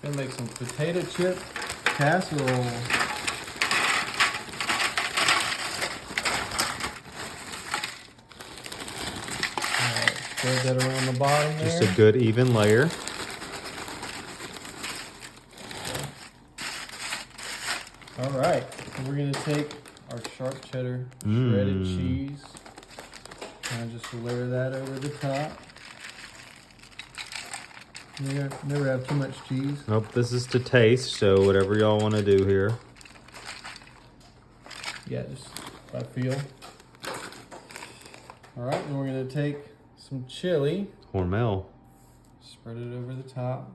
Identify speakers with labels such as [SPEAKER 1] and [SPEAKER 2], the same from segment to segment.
[SPEAKER 1] Gonna make some potato chip casserole. Spread that around the bottom there.
[SPEAKER 2] Just a good even layer.
[SPEAKER 1] All right, so we're gonna take our sharp cheddar shredded cheese and just layer that over the top. Never have too much cheese.
[SPEAKER 2] Nope, this is to taste, so whatever y'all want to do here.
[SPEAKER 1] Yeah, just by feel. All right, and we're gonna take some chili.
[SPEAKER 2] Hormel.
[SPEAKER 1] Spread it over the top.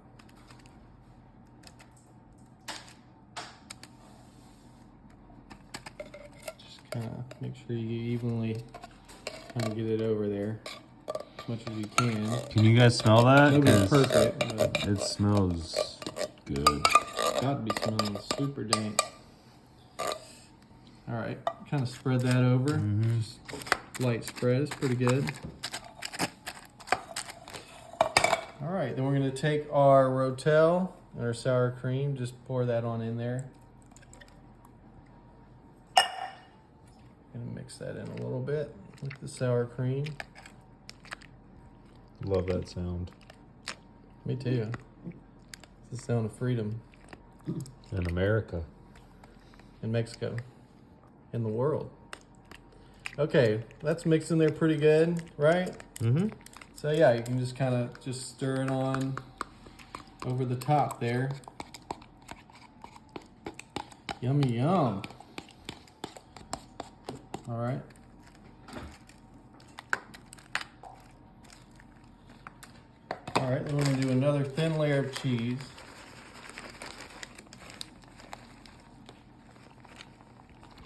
[SPEAKER 1] Just kind of make sure you evenly kind of get it over there as much as you can.
[SPEAKER 2] Can you guys smell that?
[SPEAKER 1] Nobody's perfect, but
[SPEAKER 2] It smells good.
[SPEAKER 1] it's got to be smelling super dank. All right, kind of spread that over. Just light spread is pretty good. All right, then we're gonna take our Rotel and our sour cream, just pour that on in there. Gonna mix that in a little bit with the sour cream.
[SPEAKER 2] Love that sound.
[SPEAKER 1] Me too. It's the sound of freedom
[SPEAKER 2] In America.
[SPEAKER 1] in Mexico, in the world. Okay, that's mixed in there pretty good, right?
[SPEAKER 2] Mm-hmm.
[SPEAKER 1] So yeah, you can just kind of just stir it on over the top there. Yummy yum. All right. All right, then we're gonna do another thin layer of cheese.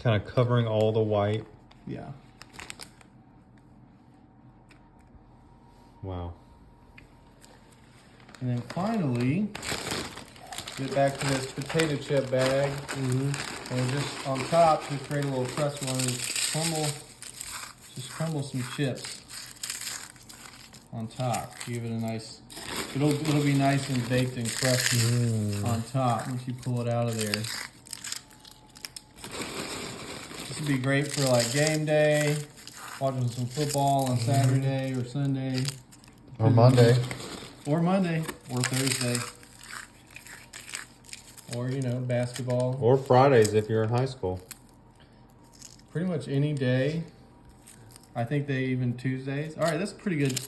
[SPEAKER 2] Kind of covering all the white.
[SPEAKER 1] Yeah.
[SPEAKER 2] Wow.
[SPEAKER 1] And then finally, get back to this potato chip bag. And just on top, just create a little crust one and crumble some chips on top. Give it a nice, it'll be nice and baked and crusty on top once you pull it out of there. This would be great for like game day, watching some football on Saturday or Sunday.
[SPEAKER 2] Or Monday.
[SPEAKER 1] Or Monday, or Thursday. Or, you know, basketball.
[SPEAKER 2] Or Fridays if you're in high school.
[SPEAKER 1] Pretty much any day. I think they even Tuesdays. All right, that's pretty good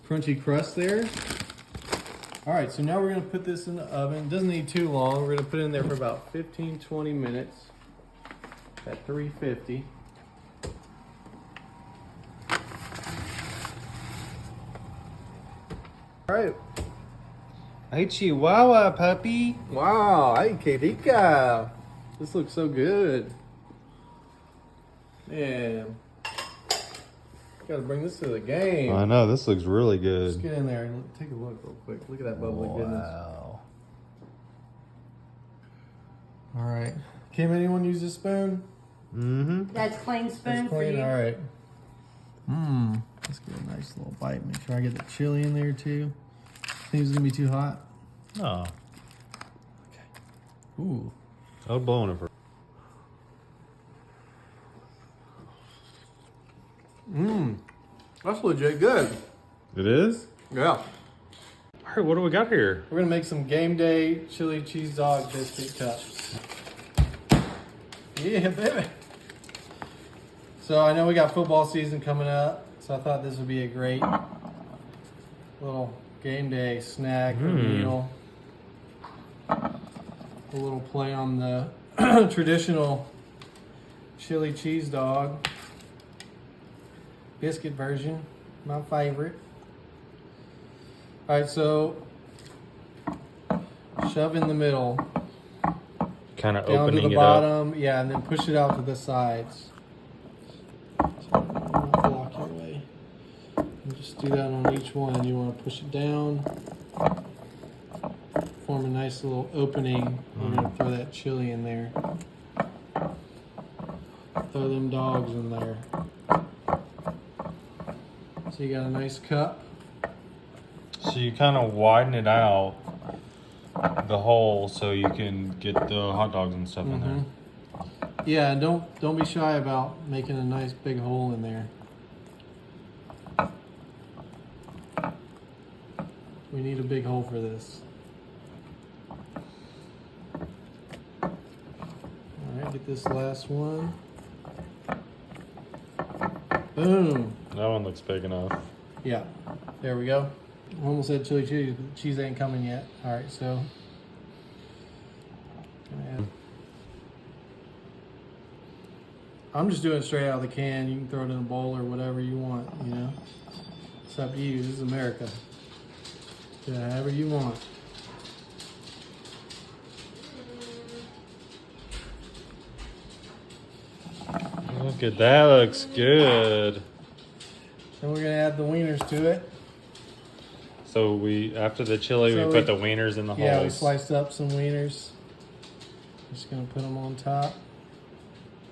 [SPEAKER 1] crunchy crust there. All right, so now we're gonna put this in the oven. Doesn't need too long. We're gonna put it in there for about 15, 20 minutes at 350. All right.
[SPEAKER 2] Hey, Chihuahua puppy.
[SPEAKER 1] Wow, ay, que rica. This looks so good. Man. Gotta bring this to the game.
[SPEAKER 2] I know, this looks really
[SPEAKER 1] Just
[SPEAKER 2] good.
[SPEAKER 1] get in there and take a look real quick. Look at that bubbly goodness.
[SPEAKER 2] Wow.
[SPEAKER 1] All right. Can anyone use a spoon?
[SPEAKER 2] Mm-hmm.
[SPEAKER 3] That's clean spoon
[SPEAKER 1] That's
[SPEAKER 3] for
[SPEAKER 1] clean.
[SPEAKER 3] you.
[SPEAKER 1] All right. Let's get a nice little bite. Make sure I get the chili in there too. Think it's gonna be too hot?
[SPEAKER 2] Oh.
[SPEAKER 1] Okay. Ooh.
[SPEAKER 2] I would blow on it for.
[SPEAKER 1] That's legit good.
[SPEAKER 2] It is?
[SPEAKER 1] Yeah.
[SPEAKER 2] All right, what do we got here?
[SPEAKER 1] We're gonna make some game day chili cheese dog biscuit cups. Yeah, baby. So I know we got football season coming up, so I thought this would be a great little game day snack or meal. A little play on the traditional chili cheese dog biscuit version, my favorite. All right, so shove in the middle,
[SPEAKER 2] Kind of
[SPEAKER 1] down to
[SPEAKER 2] opening
[SPEAKER 1] the
[SPEAKER 2] it up.
[SPEAKER 1] bottom, yeah, and then push it out to the sides. So don't block your way. And just do that on each one. You want to push it down, form a nice little opening. We're gonna throw that chili in there. Throw them dogs in there. So you got a nice cup.
[SPEAKER 2] So you kind of widen it out the hole so you can get the hot dogs and stuff in there.
[SPEAKER 1] Yeah, and don't be shy about making a nice big hole in there. We need a big hole for this. Alright, get this last one. Boom.
[SPEAKER 2] That one looks big enough.
[SPEAKER 1] Yeah, there we go. I almost said chili cheese, but cheese ain't coming yet. Alright, so. I'm just doing it straight out of the can. You can throw it in a bowl or whatever you want, you know. It's up to you. This is America. Do however you want.
[SPEAKER 2] Look at that, looks good.
[SPEAKER 1] Then we're gonna add the wieners to it.
[SPEAKER 2] So after the chili, we put the wieners in the holes.
[SPEAKER 1] Yeah, we sliced up some wieners. Just gonna put them on top.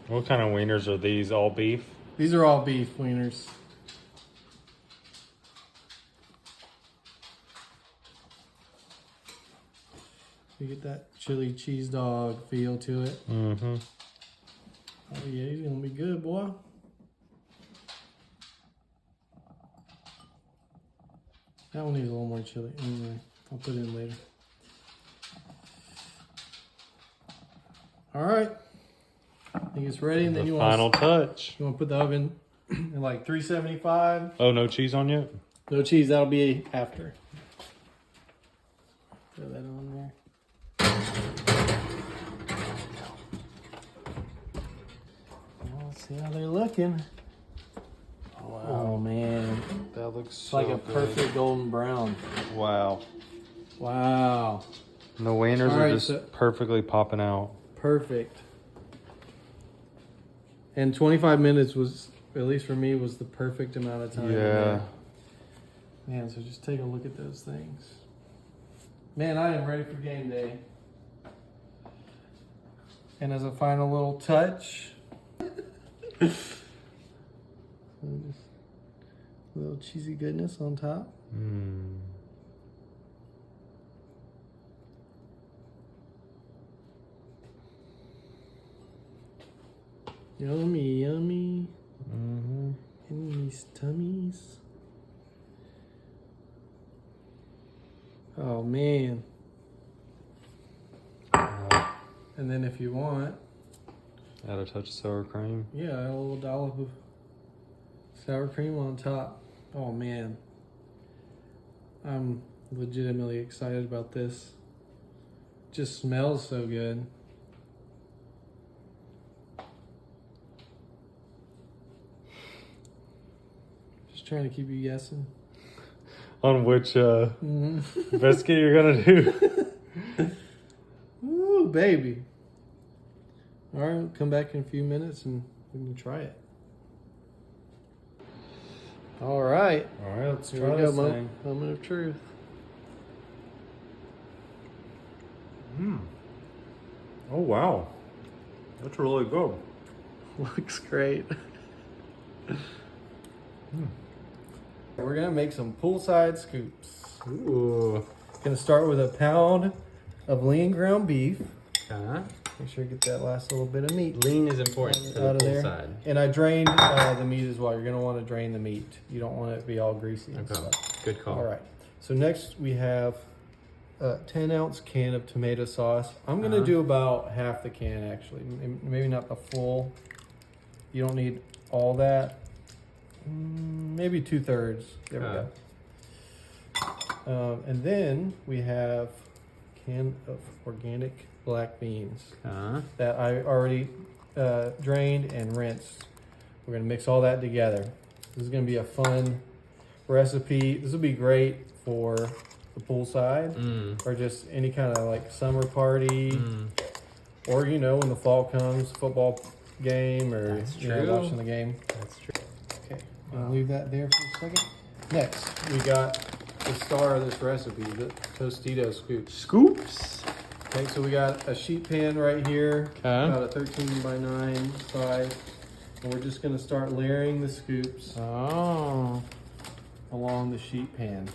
[SPEAKER 2] What kind of wieners are these? All beef?
[SPEAKER 1] These are all beef wieners. You get that chili cheese dog feel to it.
[SPEAKER 2] Mm-hmm.
[SPEAKER 1] Oh yeah, he's gonna be good, boy. That one needs a little more chili. Anyway, I'll put it in later. All right. I think it's ready, and then you want
[SPEAKER 2] final touch.
[SPEAKER 1] You want to put the oven at like 375.
[SPEAKER 2] Oh, no cheese on yet?
[SPEAKER 1] No cheese. That'll be after. Throw that on there. Well, let's see how they're looking. Wow, man.
[SPEAKER 2] That looks
[SPEAKER 1] It's
[SPEAKER 2] so
[SPEAKER 1] like a
[SPEAKER 2] good.
[SPEAKER 1] perfect golden brown.
[SPEAKER 2] Wow.
[SPEAKER 1] Wow.
[SPEAKER 2] And the wieners are just perfectly popping out.
[SPEAKER 1] Perfect. And 25 minutes was, at least for me, was the perfect amount of time.
[SPEAKER 2] Yeah.
[SPEAKER 1] Man, so just take a look at those things. Man, I am ready for game day. And as a final little touch, a little cheesy goodness on top.
[SPEAKER 2] Mm.
[SPEAKER 1] Yummy, yummy.
[SPEAKER 2] Mm-hmm.
[SPEAKER 1] In these tummies. Oh, man. And then if you want,
[SPEAKER 2] Add a touch of sour cream.
[SPEAKER 1] yeah, a little dollop of sour cream on top. Oh, man. I'm legitimately excited about this. Just smells so good. Just trying to keep you guessing.
[SPEAKER 2] On which biscuit you're gonna do?
[SPEAKER 1] Ooh, baby. All right, we'll come back in a few minutes and we can try it. All right.
[SPEAKER 2] All right, let's
[SPEAKER 1] Here
[SPEAKER 2] try
[SPEAKER 1] we go,
[SPEAKER 2] this thing.
[SPEAKER 1] moment of truth.
[SPEAKER 2] Oh wow, that's really good.
[SPEAKER 1] Looks great. We're gonna make some poolside scoops.
[SPEAKER 2] Ooh.
[SPEAKER 1] Gonna start with a pound of lean ground beef.
[SPEAKER 3] Uh-huh.
[SPEAKER 1] Make sure you get that last little bit of meat
[SPEAKER 3] Lean is important for
[SPEAKER 1] out
[SPEAKER 3] the
[SPEAKER 1] of there.
[SPEAKER 3] poolside.
[SPEAKER 1] And I drained the meat as well. You're gonna want to drain the meat. You don't want it to be all greasy and
[SPEAKER 3] Okay.
[SPEAKER 1] stuff.
[SPEAKER 3] Good call.
[SPEAKER 1] All right. So next we have a 10-ounce can of tomato sauce. I'm gonna do about half the can actually. Maybe not the full. You don't need all that. Maybe 2/3. There we go. And then we have a can of organic black beans that I already drained and rinsed. We're gonna mix all that together. This is gonna be a fun recipe. This will be great for the poolside or just any kind of like summer party or, you know, when the fall comes, football game or you know, watching the game.
[SPEAKER 3] That's true.
[SPEAKER 1] Okay, I'll leave that there for a second. Next, we got the star of this recipe, the Tostito scoops.
[SPEAKER 2] Scoops.
[SPEAKER 1] Okay, so we got a sheet pan right here,
[SPEAKER 2] Okay.
[SPEAKER 1] about a 13x9 size. And we're just gonna start layering the scoops along the sheet pan.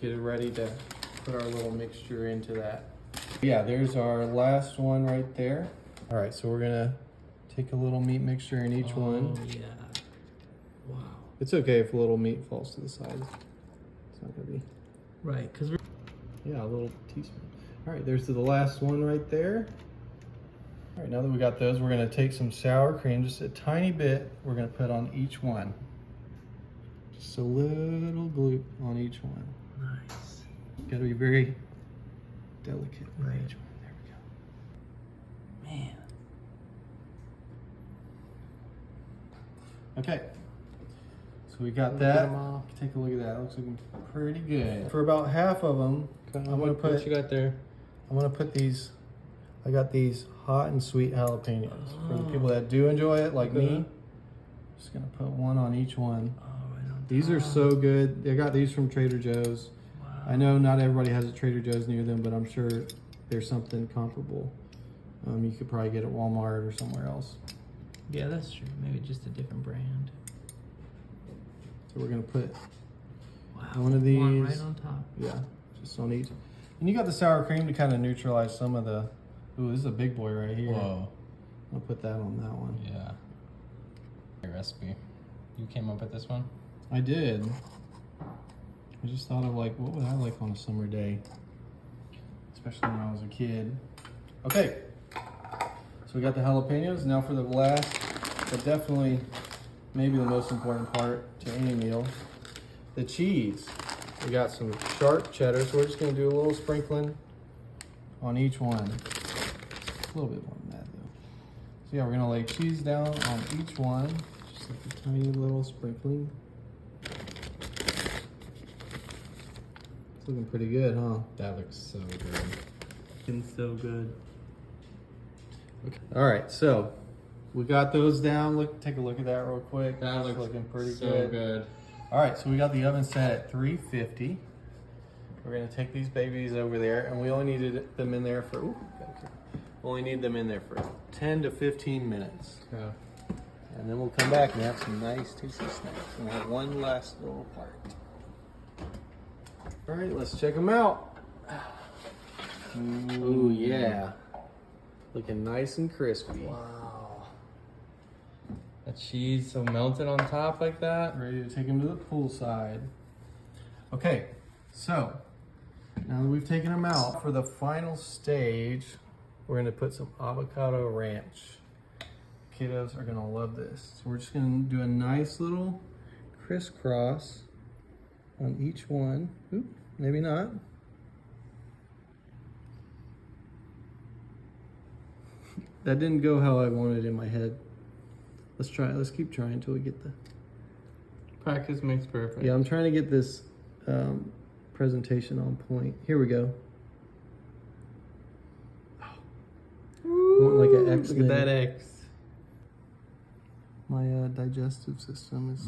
[SPEAKER 1] Get it ready to put our little mixture into that. Yeah, there's our last one right there. All right, so we're gonna take a little meat mixture in each one.
[SPEAKER 3] Oh, yeah. Wow.
[SPEAKER 1] It's okay if a little meat falls to the side. It's not gonna be.
[SPEAKER 3] Right, because we're...
[SPEAKER 1] Yeah, a little teaspoon. All right, there's the last one right there. All right, now that we got those, we're gonna take some sour cream, just a tiny bit. We're gonna put on each one. Just a little gloop on each one.
[SPEAKER 3] Nice.
[SPEAKER 1] Gotta be very delicate with
[SPEAKER 3] Right.
[SPEAKER 1] each one. There we go.
[SPEAKER 3] Man.
[SPEAKER 1] Okay. So we got
[SPEAKER 3] Get
[SPEAKER 1] that.
[SPEAKER 3] 'em all.
[SPEAKER 1] Take a look at that. It looks looking pretty good. For about half of them, I'm gonna put.
[SPEAKER 3] What you got there?
[SPEAKER 1] I'm gonna put these. I got these hot and sweet jalapenos for the people that do enjoy it, like me. Just gonna put one on each one.
[SPEAKER 3] Oh, right on
[SPEAKER 1] These are
[SPEAKER 3] top.
[SPEAKER 1] so good. I got these from Trader Joe's.
[SPEAKER 3] Wow.
[SPEAKER 1] I know not everybody has a Trader Joe's near them, but I'm sure there's something comparable. You could probably get at Walmart or somewhere else.
[SPEAKER 3] Yeah, that's true. Maybe just a different brand.
[SPEAKER 1] So we're gonna put
[SPEAKER 3] Wow.
[SPEAKER 1] one of these.
[SPEAKER 3] One right on top.
[SPEAKER 1] Yeah, just on each. And you got the sour cream to kind of neutralize some of the. Ooh, this is a big boy right here.
[SPEAKER 2] Whoa.
[SPEAKER 1] I'll put that on that one.
[SPEAKER 2] Yeah. Great recipe. You came up with this one?
[SPEAKER 1] I did. I just thought of like, what would I like on a summer day? Especially when I was a kid. Okay. So we got the jalapenos. Now for the last, but definitely maybe the most important part to any meal, the cheese. We got some sharp cheddar, so we're just gonna do a little sprinkling on each one. A little bit more than that though. So yeah, we're gonna lay cheese down on each one. Just like a tiny little sprinkling. It's looking pretty good, huh?
[SPEAKER 2] That looks so good.
[SPEAKER 3] Looking so good.
[SPEAKER 1] Okay. All right, so we got those down. Take a look at that real quick.
[SPEAKER 2] That
[SPEAKER 1] It's
[SPEAKER 2] looks
[SPEAKER 1] looking pretty
[SPEAKER 2] so good.
[SPEAKER 1] All right, so we got the oven set at 350. We're gonna take these babies over there, and we only needed them in there for. Ooh, only need them in there for 10 to 15 minutes,
[SPEAKER 2] Yeah.
[SPEAKER 1] and then we'll come back and have some nice tasty snacks. And we'll have one last little part. All right, let's check them out. Ooh, yeah, looking nice and crispy.
[SPEAKER 2] Wow. That cheese so melted on top like that.
[SPEAKER 1] Ready to take them to the poolside. Okay, so now that we've taken them out, for the final stage, we're gonna put some avocado ranch. Kiddos are gonna love this. So we're just gonna do a nice little crisscross on each one. Oop, maybe not. That didn't go how I wanted in my head. Let's try it. Let's keep trying until we get the.
[SPEAKER 3] Practice makes perfect.
[SPEAKER 1] Yeah, I'm trying to get this presentation on point. Here we go. Want like an X.
[SPEAKER 3] Look at that X.
[SPEAKER 1] My digestive system is.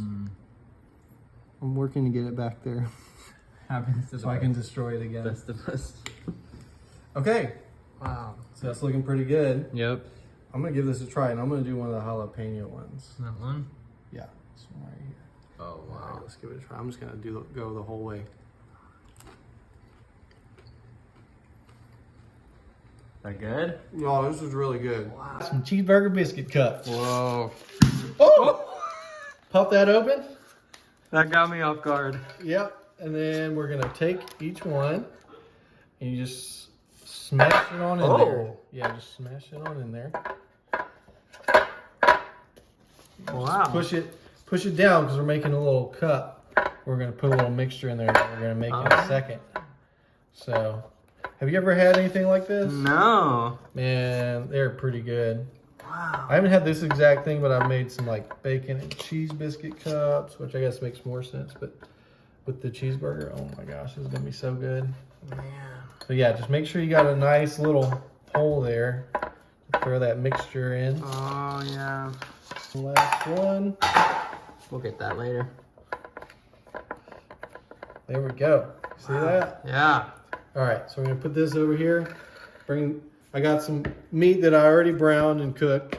[SPEAKER 1] I'm working to get it back there
[SPEAKER 3] Happens to
[SPEAKER 1] so I can destroy it again.
[SPEAKER 3] best of us.
[SPEAKER 1] Okay,
[SPEAKER 3] Wow.
[SPEAKER 1] so that's looking pretty good.
[SPEAKER 3] Yep.
[SPEAKER 1] I'm gonna give this a try, and I'm gonna do one of the jalapeno ones.
[SPEAKER 3] That one?
[SPEAKER 1] Yeah, this one right here.
[SPEAKER 3] Oh,
[SPEAKER 1] All right,
[SPEAKER 3] wow.
[SPEAKER 1] let's give it a try. I'm just gonna go the whole way.
[SPEAKER 3] That good?
[SPEAKER 1] Oh, this is really good.
[SPEAKER 3] Wow.
[SPEAKER 1] Some cheeseburger biscuit cups.
[SPEAKER 3] Whoa.
[SPEAKER 1] Oh! Pop that open.
[SPEAKER 3] That got me off guard.
[SPEAKER 1] Yep. And then we're gonna take each one and you just smash it on in there. Yeah, just smash it on in there.
[SPEAKER 3] Wow.
[SPEAKER 1] Push it down because we're making a little cup. We're gonna put a little mixture in there that we're gonna make in a second. So, have you ever had anything like this?
[SPEAKER 3] No.
[SPEAKER 1] Man, they're pretty good.
[SPEAKER 3] Wow.
[SPEAKER 1] I haven't had this exact thing, but I've made some like bacon and cheese biscuit cups, which I guess makes more sense. But with the cheeseburger, oh my gosh, this is gonna be so good.
[SPEAKER 3] Man.
[SPEAKER 1] So yeah, just make sure you got a nice little hole there. Throw that mixture in.
[SPEAKER 3] Oh, yeah.
[SPEAKER 1] Last one.
[SPEAKER 3] We'll get that later.
[SPEAKER 1] There we go. See that?
[SPEAKER 3] Yeah.
[SPEAKER 1] All right, so we're gonna put this over here. I got some meat that I already browned and cooked.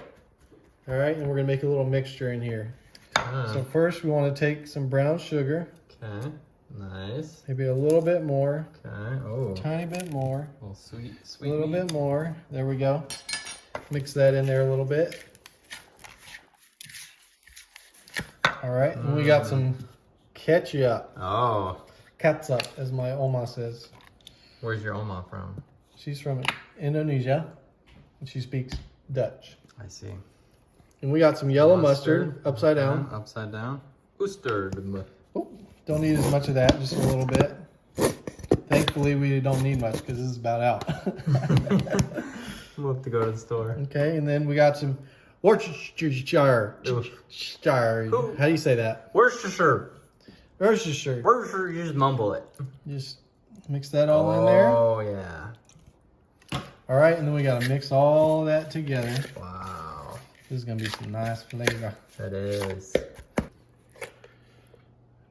[SPEAKER 1] All right, and we're gonna make a little mixture in here. So first we wanna take some brown sugar.
[SPEAKER 3] Okay. Nice.
[SPEAKER 1] Maybe a little bit more.
[SPEAKER 3] Okay. Oh.
[SPEAKER 1] Tiny bit more.
[SPEAKER 3] A little sweet
[SPEAKER 1] A little
[SPEAKER 3] meat.
[SPEAKER 1] bit more. There we go. Mix that in there a little bit. All right, and we got some ketchup.
[SPEAKER 3] Oh.
[SPEAKER 1] Ketchup, as my Oma says.
[SPEAKER 3] Where's your Oma from?
[SPEAKER 1] She's from Indonesia, and she speaks Dutch.
[SPEAKER 3] I see.
[SPEAKER 1] And we got some yellow mustard upside down.
[SPEAKER 3] Upside down. Mustard.
[SPEAKER 1] Oh, don't need as much of that, just a little bit. Thankfully, we don't need much because this is about out.
[SPEAKER 3] We'll have to go to the store.
[SPEAKER 1] Okay, and then we got some Worcestershire. How do you say that?
[SPEAKER 3] Worcestershire.
[SPEAKER 1] Worcestershire.
[SPEAKER 3] Worcestershire. You just mumble it.
[SPEAKER 1] Just mix that all in there.
[SPEAKER 3] Oh yeah.
[SPEAKER 1] All right, and then we gotta mix all that together.
[SPEAKER 3] Wow.
[SPEAKER 1] This is gonna be some nice flavor.
[SPEAKER 3] That is.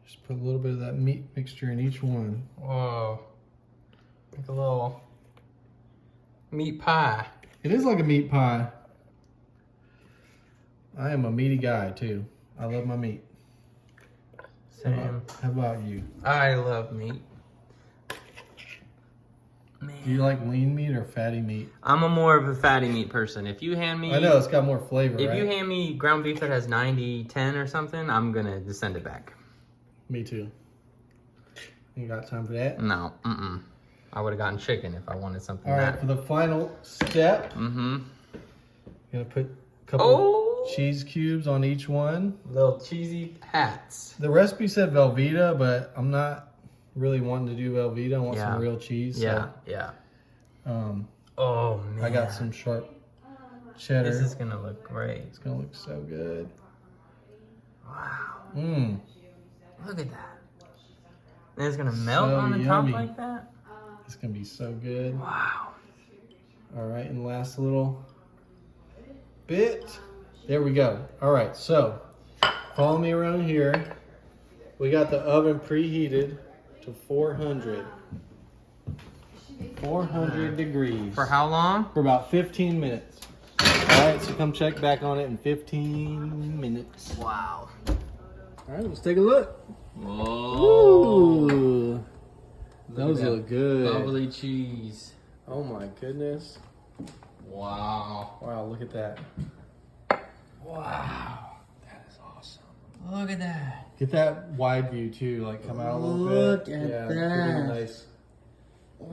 [SPEAKER 1] Just put a little bit of that meat mixture in each one.
[SPEAKER 3] Whoa. Like a little meat pie.
[SPEAKER 1] It is like a meat pie. I am a meaty guy too. I love my meat.
[SPEAKER 3] Same.
[SPEAKER 1] How about you?
[SPEAKER 3] I love meat. Man.
[SPEAKER 1] Do you like lean meat or fatty meat?
[SPEAKER 3] I'm a more of a fatty meat person. If you hand me,
[SPEAKER 1] I know it's got more flavor.
[SPEAKER 3] if
[SPEAKER 1] right?
[SPEAKER 3] you hand me ground beef that has 90-10 or something, I'm gonna just send it back.
[SPEAKER 1] Me too. You got time for that?
[SPEAKER 3] No, I would have gotten chicken if I wanted something.
[SPEAKER 1] All right, for the final step, gonna put a couple cheese cubes on each one.
[SPEAKER 3] Little cheesy pats.
[SPEAKER 1] The recipe said Velveeta, but I'm not really wanting to do Velveeta. I want some real cheese.
[SPEAKER 3] Yeah,
[SPEAKER 1] so,
[SPEAKER 3] yeah.
[SPEAKER 1] Oh man, I got some sharp cheddar.
[SPEAKER 3] This is gonna look great.
[SPEAKER 1] It's gonna look so good.
[SPEAKER 3] Wow.
[SPEAKER 1] Look
[SPEAKER 3] at that. And it's gonna melt
[SPEAKER 1] So
[SPEAKER 3] on the
[SPEAKER 1] yummy.
[SPEAKER 3] top like that?
[SPEAKER 1] It's gonna be so good.
[SPEAKER 3] Wow.
[SPEAKER 1] All right, and last little bit. There we go. All right, so follow me around here. We got the oven preheated to 400 degrees.
[SPEAKER 3] For how long?
[SPEAKER 1] For about 15 minutes. All right, so come check back on it in 15 minutes.
[SPEAKER 3] Wow.
[SPEAKER 1] All right, let's take a look.
[SPEAKER 3] Whoa.
[SPEAKER 1] Ooh, those look good.
[SPEAKER 3] Bubbly cheese.
[SPEAKER 1] Oh my goodness.
[SPEAKER 3] Wow.
[SPEAKER 1] Wow, look at that.
[SPEAKER 3] Wow.
[SPEAKER 1] That is awesome.
[SPEAKER 3] Look at that.
[SPEAKER 1] Get that wide view too, like come out a little bit.
[SPEAKER 3] Look at
[SPEAKER 1] yeah,
[SPEAKER 3] that.
[SPEAKER 1] Pretty nice.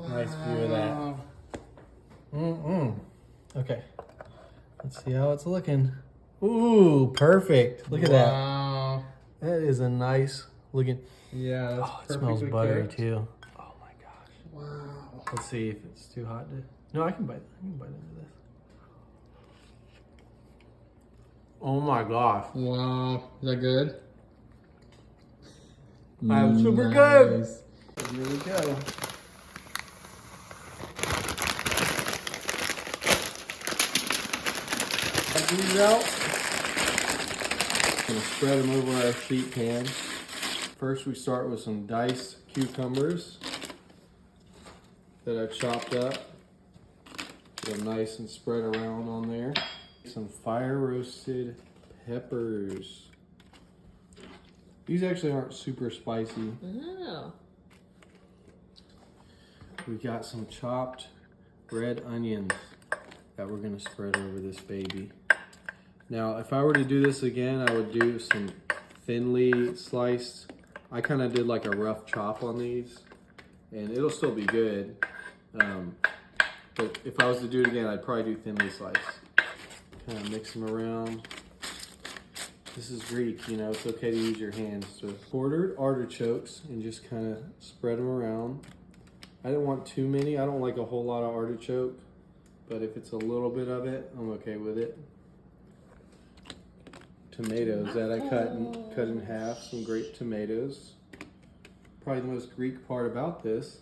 [SPEAKER 1] Nice view of that. Okay. Let's see how it's looking. Ooh, perfect. Look at that.
[SPEAKER 3] Wow.
[SPEAKER 1] That is a nice looking.
[SPEAKER 3] Yeah, that's
[SPEAKER 1] Oh, it smells buttery too. Oh my gosh.
[SPEAKER 3] Wow.
[SPEAKER 1] Let's see if it's too hot to. No, I can bite into this. Oh my gosh.
[SPEAKER 3] Wow. Is that good?
[SPEAKER 1] I'm super good. Here we go. Cut these out. Gonna spread them over our sheet pan. First, we start with some diced cucumbers that I've chopped up. Get them nice and spread around on there. Some fire roasted peppers. These actually aren't super spicy.
[SPEAKER 3] Yeah.
[SPEAKER 1] We got some chopped red onions that we're gonna spread over this baby. Now, if I were to do this again, I would do some thinly sliced. I kind of did like a rough chop on these, and it'll still be good. But if I was to do it again, I'd probably do thinly sliced. Kind of mix them around. This is Greek, you know, it's okay to use your hands. So quartered artichokes and just kind of spread them around. I didn't want too many. I don't like a whole lot of artichoke, but if it's a little bit of it, I'm okay with it. Tomatoes that I cut in half, some grape tomatoes. Probably the most Greek part about this,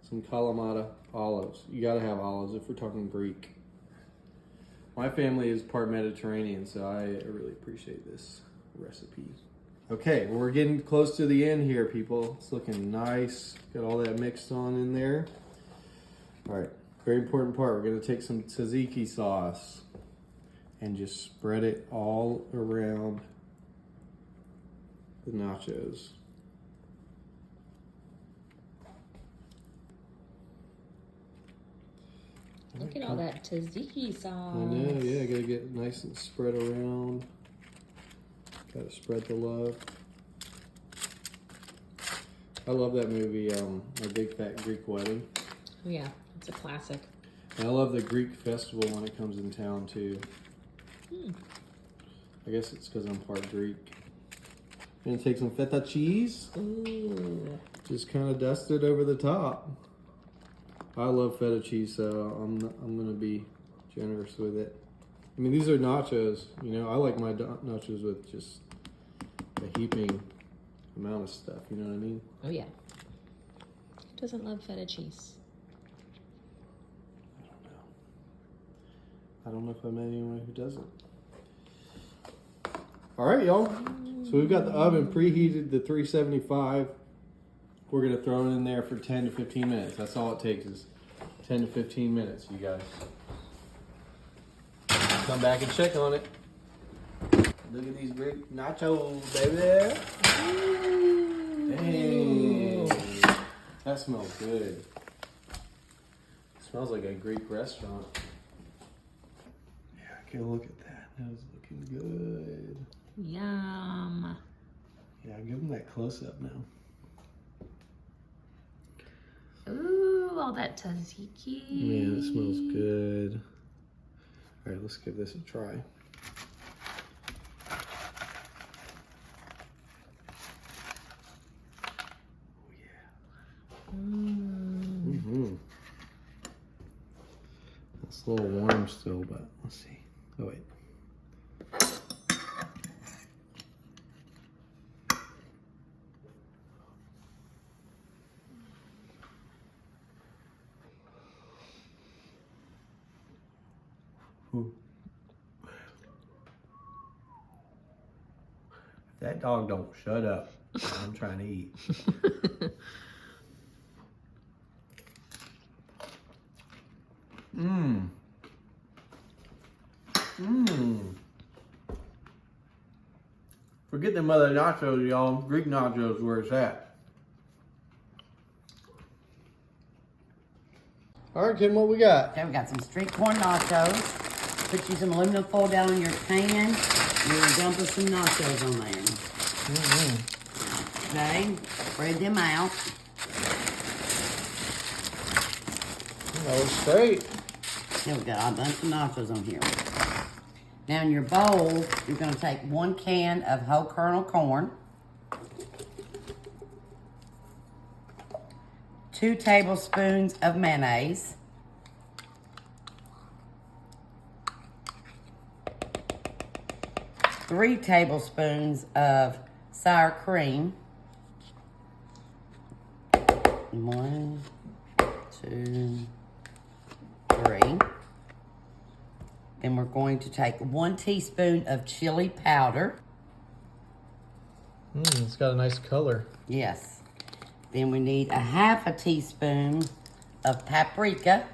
[SPEAKER 1] some Kalamata olives. You gotta have olives if we're talking Greek. My family is part Mediterranean, so I really appreciate this recipe. Okay, well, we're getting close to the end here, people. It's looking nice. Got all that mixed on in there. All right, very important part. We're gonna take some tzatziki sauce and just spread it all around the nachos.
[SPEAKER 4] Look at all that tzatziki sauce.
[SPEAKER 1] I know, yeah, gotta get nice and spread around. Gotta spread the love. I love that movie, A Big Fat Greek Wedding.
[SPEAKER 4] Oh yeah, it's a classic.
[SPEAKER 1] And I love the Greek festival when it comes in town too. I guess it's because I'm part Greek. Gonna take some feta cheese.
[SPEAKER 4] Ooh.
[SPEAKER 1] Just kind of dust it over the top. I love feta cheese, so I'm gonna be generous with it. I mean, these are nachos. You know, I like my nachos with just a heaping amount of stuff. You know what I mean?
[SPEAKER 4] Oh yeah. Who doesn't love feta cheese?
[SPEAKER 1] I don't know if I met anyone who doesn't. All right, y'all. So we've got the oven preheated to 375. We're gonna throw it in there for 10 to 15 minutes. That's all it takes is 10 to 15 minutes, you guys. Come back and check on it. Look at these great nachos, baby. Dang. That smells good. Smells like a Greek restaurant. Yeah, okay, look at that. That was looking good.
[SPEAKER 4] Yum.
[SPEAKER 1] Yeah, give them that close up now.
[SPEAKER 4] Ooh, all that tzatziki.
[SPEAKER 1] Man, it smells good. All right, let's give this a try. Oh yeah. Mm-hmm. It's a little warm still, but let's see. Oh wait. Ooh. That dog don't shut up. I'm trying to eat. Mmm. Mmm. Forget the mother nachos, y'all. Greek nachos where it's at. All right, Kim, what we got?
[SPEAKER 5] Okay, we got some street corn nachos. Put you some aluminum foil down on your pan. You're dumping some nachos on there. Okay, spread them out.
[SPEAKER 1] That was straight.
[SPEAKER 5] There we go, I've done some nachos on here. Now in your bowl, you're gonna take 1 can of whole kernel corn, 2 tablespoons of mayonnaise, 3 tablespoons of sour cream. 1, 2, 3. Then we're going to take 1 teaspoon of chili powder.
[SPEAKER 1] It's got a nice color.
[SPEAKER 5] Yes. Then we need a 1/2 teaspoon of paprika.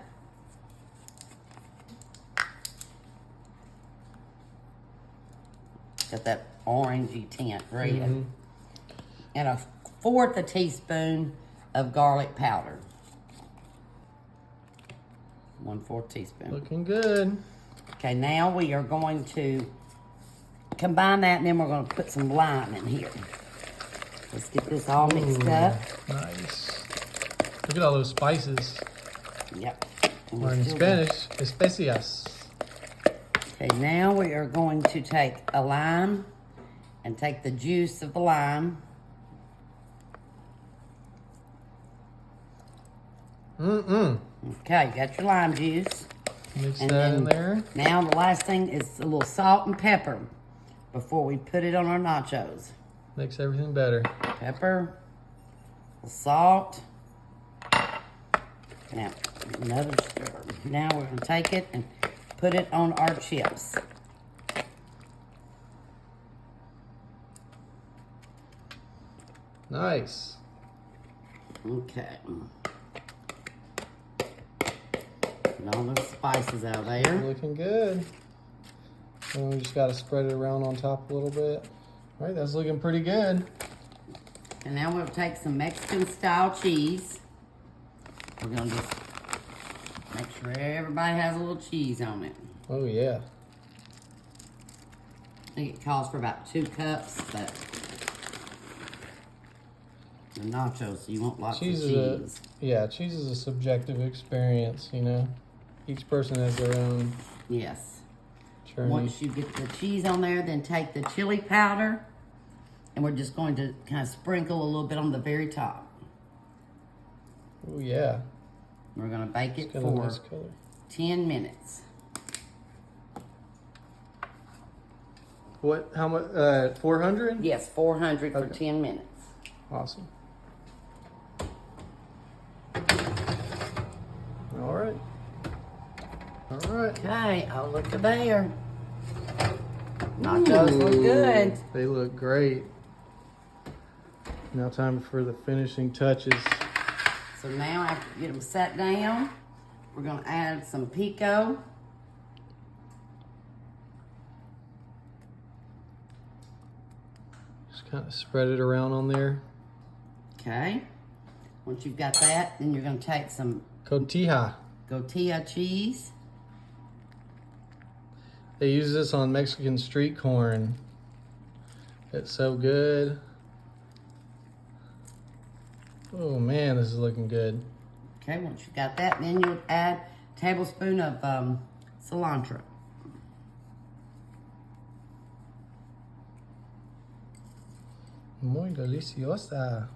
[SPEAKER 5] Got that orangey tint, red. And a 1/4 teaspoon of garlic powder. 1/4 teaspoon.
[SPEAKER 1] Looking good.
[SPEAKER 5] Okay, now we are going to combine that, and then we're going to put some lime in here. Let's get this all mixed up.
[SPEAKER 1] Nice. Look at all those spices.
[SPEAKER 5] Yep. And
[SPEAKER 1] Or
[SPEAKER 5] we're
[SPEAKER 1] in
[SPEAKER 5] still
[SPEAKER 1] Spanish, especias.
[SPEAKER 5] Okay, now we are going to take a lime and take the juice of the lime. Okay, you got your lime juice.
[SPEAKER 1] Mix
[SPEAKER 5] And
[SPEAKER 1] that
[SPEAKER 5] then
[SPEAKER 1] in there.
[SPEAKER 5] Now the last thing is a little salt and pepper before we put it on our nachos.
[SPEAKER 1] Makes everything better.
[SPEAKER 5] Pepper, salt. Now, another stir. Now we're going to take it and put it on our chips.
[SPEAKER 1] Nice.
[SPEAKER 5] Okay. Put all those spices out there.
[SPEAKER 1] Looking good. And we just got to spread it around on top a little bit. All right, that's looking pretty good.
[SPEAKER 5] And now we'll take some Mexican style cheese. We're going to just make sure everybody has a little cheese on it.
[SPEAKER 1] Oh yeah.
[SPEAKER 5] I think it calls for about 2 cups, but the nachos, so you want lots
[SPEAKER 1] Cheese
[SPEAKER 5] of cheese.
[SPEAKER 1] cheese is a subjective experience, you know. Each person has their own
[SPEAKER 5] Yes.
[SPEAKER 1] journey.
[SPEAKER 5] Once you get the cheese on there, then take the chili powder, and we're just going to kind of sprinkle a little bit on the very top.
[SPEAKER 1] Oh yeah.
[SPEAKER 5] We're going to bake it
[SPEAKER 1] It's got a
[SPEAKER 5] for
[SPEAKER 1] nice color.
[SPEAKER 5] 10 minutes.
[SPEAKER 1] What? How much? 400?
[SPEAKER 5] Yes, 400 for
[SPEAKER 1] Okay.
[SPEAKER 5] 10 minutes.
[SPEAKER 1] Awesome. All right. All right.
[SPEAKER 5] Okay, oh, look at there. Nachos look good.
[SPEAKER 1] They look great. Now time for the finishing touches.
[SPEAKER 5] So now after you get them set down, we're going to add some pico.
[SPEAKER 1] Just kind of spread it around on there.
[SPEAKER 5] Okay. Once you've got that, then you're going to take some
[SPEAKER 1] Cotija.
[SPEAKER 5] tortilla cheese.
[SPEAKER 1] They use this on Mexican street corn. It's so good. Oh man, this is looking good.
[SPEAKER 5] Okay, once you've got that, then you'll add a tablespoon of cilantro.
[SPEAKER 1] Muy deliciosa.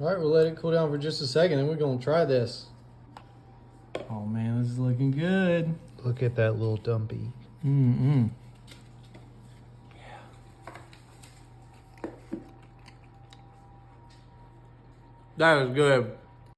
[SPEAKER 1] All right, we'll let it cool down for just a second and we're gonna try this. Oh man, this is looking good.
[SPEAKER 2] Look at that little dumpy.
[SPEAKER 1] Mm-mm. That is good.